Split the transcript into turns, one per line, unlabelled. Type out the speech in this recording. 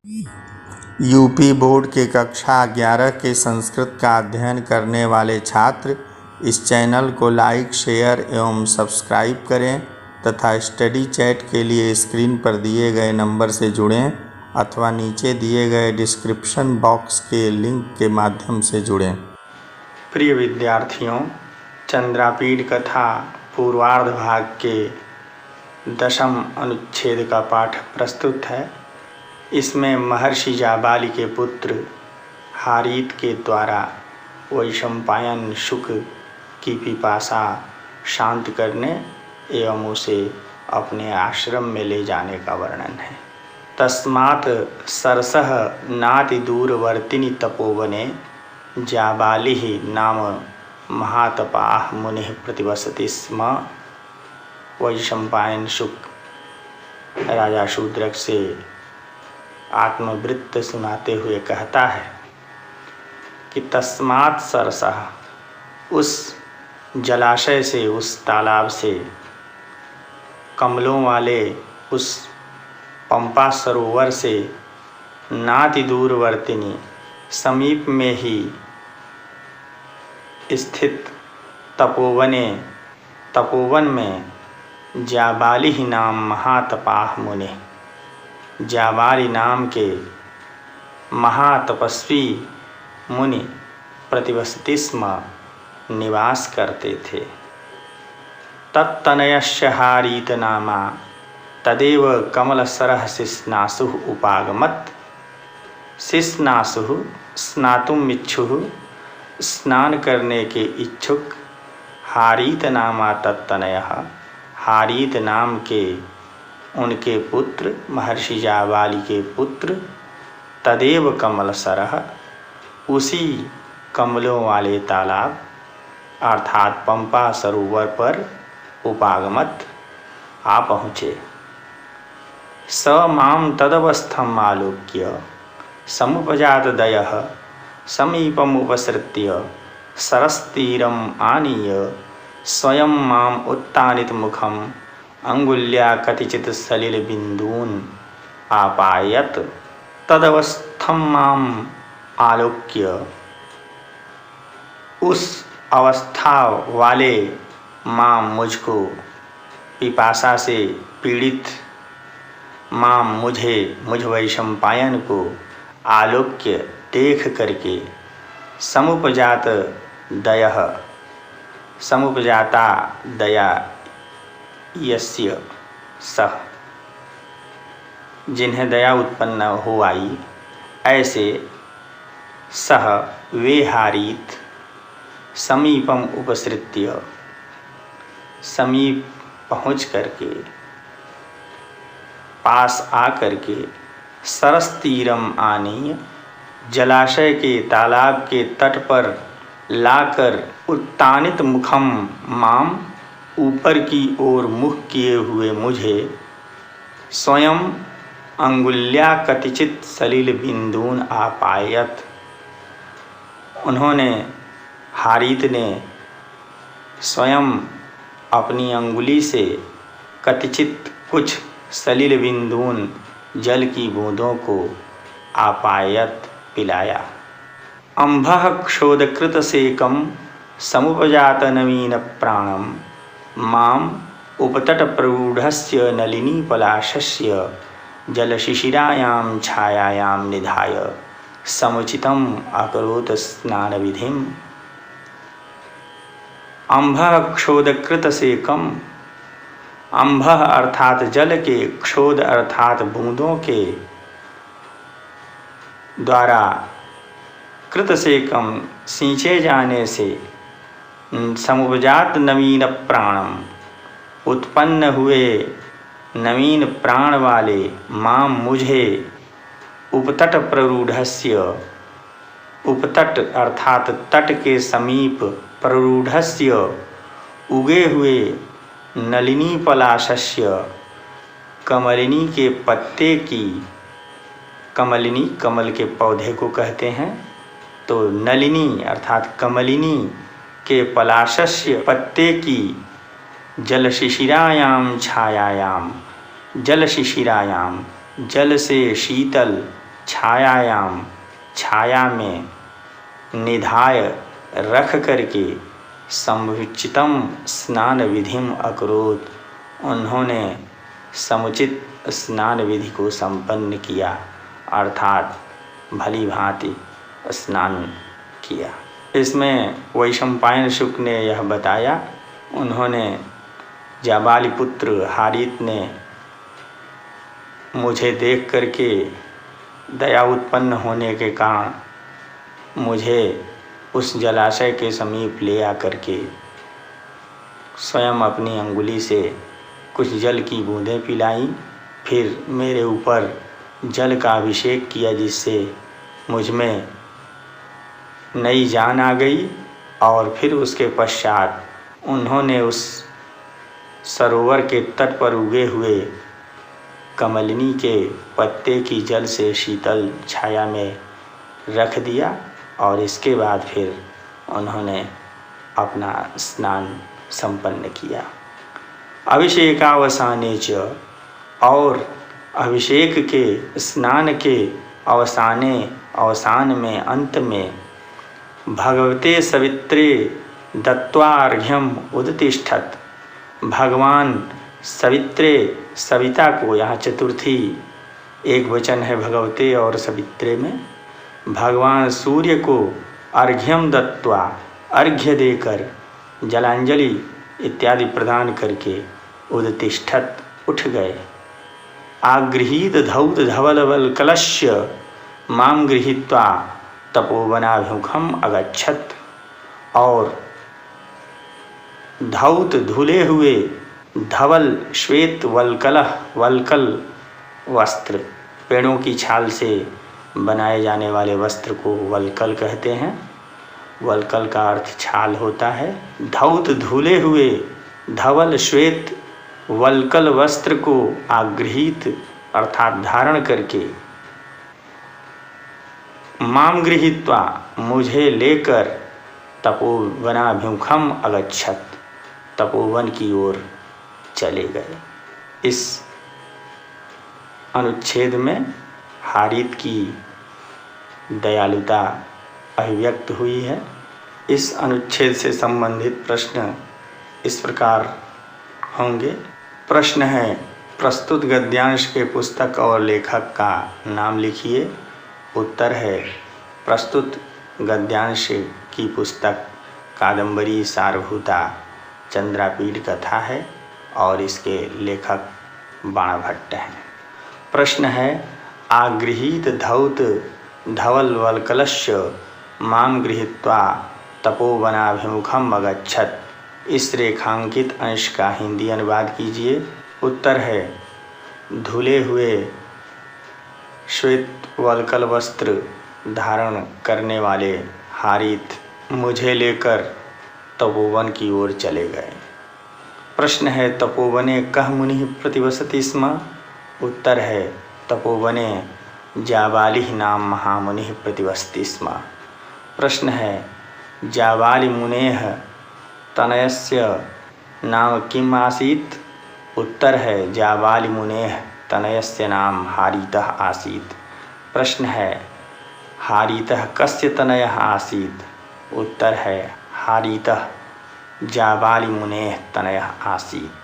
UP board के कक्षा 11 के संस्कृत का अध्ययन करने वाले छात्र इस चैनल को लाइक, शेयर एवं सब्सक्राइब करें तथा स्टडी चैट के लिए स्क्रीन पर दिए गए नंबर से जुड़ें अथवा नीचे दिए गए डिस्क्रिप्शन बॉक्स के लिंक के माध्यम से जुड़ें। प्रिय विद्यार्थियों, चंद्रापीठ कथा पूर्वार्ध भाग के 10वें अनुच्छेद का पाठ प्रस्तुत है। इसमें महर्षि जाबाली के पुत्र हारीत के द्वारा वैशंपायन शुक की पिपासा शांत करने एवं उसे अपने आश्रम में ले जाने का वर्णन है। तस्मात् सरसः नाति दूरवर्तिनि तपोवने जाबालिः नाम महातपाः मुनिः प्रतिवसति स्म। वैशंपायन शुक राजा शूद्रक से आत्मवृत्त सुनाते हुए कहता है कि तस्मात् सरसः, उस जलाशय से, उस तालाब से, कमलों वाले उस पंपा सरोवर से, नाति दूरवर्तिनी, समीप में ही स्थित तपोवन में जाबाली नाम महातपाः मुनि, जाबाली नाम के महातपस्वी मुनि प्रतिवसति स्म, निवास करते थे। तत्तनयस्य हारीत नामा तदेव कमलसरः शिश्नासुः उपागमत्। शिश्नासुः स्नातुम् इच्छुः, स्नान करने के इच्छुक, हारीत नामा तत्तनयः, हारीत नाम के उनके पुत्र, महर्षि जाबाली के पुत्र, तदेव कमलसरः, उसी कमलों वाले तालाब अर्थात पंपा सरोवर पर उपागमत आ पहुँचे। स मां तदवस्थम् आलोक्य समुपजात दयः समीपमुपसृत्य सरस्तीरम् आनीय स्वयं माम् उत्तानित मुखम् अंगुल्या कतिचित सलिल बिंदून आपायत। तदवस्थं माम आलोक्य, उस अवस्था वाले माम मुझको, पिपासा से पीड़ित माम मुझे, मुझ वैशंपायन को आलोक्य देख करके, समुपजात दयः, समुपजाता दया यस्य सह, जिन्हें दया उत्पन्न हो आई, ऐसे सह वे हारीत, समीपम उपसृत्य, समीप पहुँच करके, पास आ करके, सरस्तीरम आनीय, जलाशय के तालाब के तट पर लाकर, उत्तानित मुखम माम, ऊपर की ओर मुख किए हुए मुझे, स्वयं अंगुल्या कतिचित सलिल बिंदून आपायत, उन्होंने, हारीत ने स्वयं अपनी अंगुली से कतिचित कुछ सलिल बिंदून जल की बूंदों को आपायत पिलाया। अंभः क्षोधकृत सेकम समुपजात नवीन प्राणम माम उपतट प्ररूढ़स्य नलिनी पलाशस्य जलशिशिरायां छायायां निधाय समुचितम अकरोत स्नान विधिम। अंभः क्षोधकृत सेकम, अंभः अर्थात जल के, क्षोध अर्थात बूंदों के द्वारा, कृत सेकम सींचे जाने से, समुपजात नवीन प्राणम उत्पन्न हुए नवीन प्राण वाले, माम मुझे, उपतट प्ररूढ़स्य, उपतट अर्थात तट के समीप, प्ररूढ़स्य उगे हुए, नलिनी पलाशस्य कमलिनी के पत्ते की, कमलिनी कमल के पौधे को कहते हैं, तो नलिनी अर्थात कमलिनी के पलाशस्य पत्ते की, जलशिशिरायाम छायायाम, जल शिशिरायाम, जल से शीतल
छायायाम छाया में निधाय रख करके समुचितम स्नान विधिम अकरोत उन्होंने समुचित स्नान विधि को संपन्न किया अर्थात भली भांति स्नान किया। इसमें वैशंपायन शुक ने यह बताया, उन्होंने जाबाली पुत्र हारित ने मुझे देख करके दया उत्पन्न होने के कारण मुझे उस जलाशय के समीप ले आकर के स्वयं अपनी अंगुली से कुछ जल की बूंदें पिलाई, फिर मेरे ऊपर जल का अभिषेक किया, जिससे मुझ में नई जान आ गई। और फिर उसके पश्चात उन्होंने उस सरोवर के तट पर उगे हुए कमलिनी के पत्ते की जल से शीतल छाया में रख दिया और इसके बाद फिर उन्होंने अपना स्नान संपन्न किया। अभिषेकावसाने च, और अभिषेक के स्नान के अवसान में अंत में भगवते सवित्रे दत्वार्घ्यम उदतिष्ठत, भगवान सवित्रे सविता को, यहाँ चतुर्थी एक वचन है भगवते और सवित्रे में, भगवान सूर्य को अर्घ्यम दत्वा अर्घ्य देकर जलांजलि इत्यादि प्रदान करके उदतिष्ठत उठ गए। आगृहीत धौत धवलवल कलश्य माम गृहीत्वा तपोवनाभिमुखम अगच्छत, और धौत धुले हुए धवल श्वेत वल्कल वस्त्र, पेड़ों की छाल से बनाए जाने वाले वस्त्र को वल्कल कहते हैं। वल्कल का अर्थ छाल होता है। धौत धुले हुए धवल श्वेत वल्कल वस्त्र को आगृहीत अर्थात धारण करके, माम गृहीत्वा मुझे लेकर, तपोवनाभिमुखम अगच्छत तपोवन की ओर चले गए। इस अनुच्छेद में हारित की दयालुता अभिव्यक्त हुई है। इस अनुच्छेद से संबंधित प्रश्न इस प्रकार होंगे। प्रश्न है, प्रस्तुत गद्यांश के पुस्तक और लेखक का नाम लिखिए। उत्तर है, प्रस्तुत गद्यांश की पुस्तक कादंबरी सारभूता चंद्रापीठ कथा है और इसके लेखक बाणभट्ट हैं। प्रश्न है, आगृहीत धौत धवल वल्कलस्य माम गृहीत्वा तपोवनाभिमुखम अगच्छत, इस रेखांकित अंश का हिंदी अनुवाद कीजिए। उत्तर है, धुले हुए श्वेत वल्कल वस्त्र धारण करने वाले हारित मुझे लेकर तपोवन की ओर चले गए। प्रश्न है, तपोवने कः मुनिः प्रतिवसति स्म। उत्तर है, तपोवने जाबालिः नाम महामुनिः प्रतिवसति स्म। प्रश्न है, जाबालि मुनेः तनयस्य नाम किम् आसीत्। उत्तर है, जाबालि मुनेः तनयस्य नाम हारितः आसीत्। प्रश्न है, हारितः कस्य तनयः आसीत्। उत्तर है, हारितः जाबालि मुनेः तनयः आसीत्।